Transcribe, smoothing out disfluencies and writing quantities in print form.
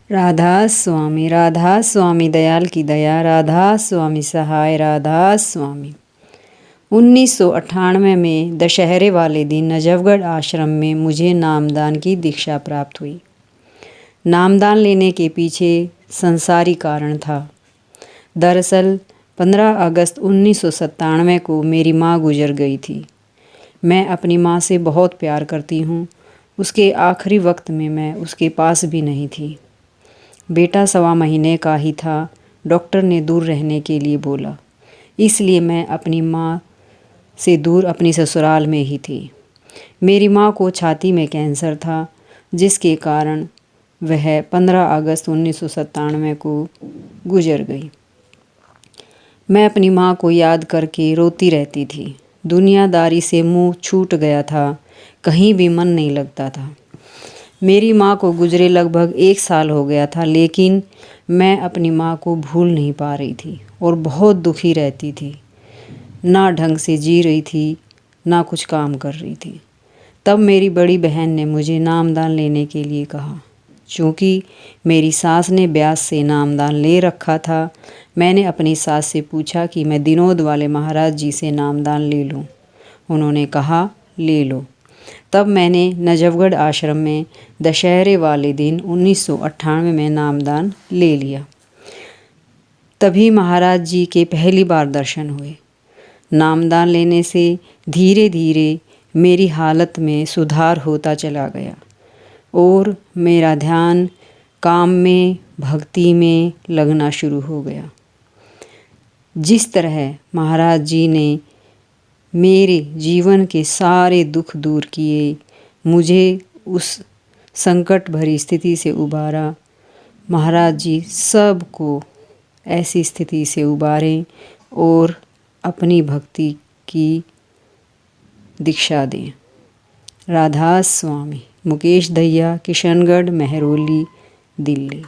राधा स्वामी दयाल की दया, राधा स्वामी सहाय, राधा स्वामी। 1998 में दशहरे वाले दिन नजफगढ़ आश्रम में मुझे नामदान की दीक्षा प्राप्त हुई। नामदान लेने के पीछे संसारी कारण था। दरअसल 15 अगस्त 1997 को मेरी माँ गुजर गई थी। मैं अपनी माँ से बहुत प्यार करती हूँ। उसके आखिरी वक्त में मैं उसके पास भी नहीं थी। बेटा 1.25 महीने का ही था। डॉक्टर ने दूर रहने के लिए बोला, इसलिए मैं अपनी माँ से दूर अपनी ससुराल में ही थी। मेरी माँ को छाती में कैंसर था, जिसके कारण वह 15 अगस्त 1997 को गुजर गई। मैं अपनी माँ को याद करके रोती रहती थी। दुनियादारी से मुंह छूट गया था, कहीं भी मन नहीं लगता था। मेरी माँ को गुजरे लगभग 1 साल हो गया था, लेकिन मैं अपनी माँ को भूल नहीं पा रही थी और बहुत दुखी रहती थी। ना ढंग से जी रही थी, ना कुछ काम कर रही थी। तब मेरी बड़ी बहन ने मुझे नामदान लेने के लिए कहा। चूँकि मेरी सास ने ब्यास से नामदान ले रखा था, मैंने अपनी सास से पूछा कि मैं दिनोद वाले महाराज जी से नामदान ले लूँ। उन्होंने कहा, ले लो। तब मैंने नजफगढ़ आश्रम में दशहरे वाले दिन 1998 में नामदान ले लिया। तभी महाराज जी के पहली बार दर्शन हुए। नामदान लेने से धीरे धीरे मेरी हालत में सुधार होता चला गया और मेरा ध्यान काम में, भक्ति में लगना शुरू हो गया। जिस तरह महाराज जी ने मेरे जीवन के सारे दुख दूर किए, मुझे उस संकट भरी स्थिति से उबारा, महाराज जी सबको ऐसी स्थिति से उबारें और अपनी भक्ति की दीक्षा दें। राधा स्वामी। मुकेश दहिया, किशनगढ़, महरौली, दिल्ली।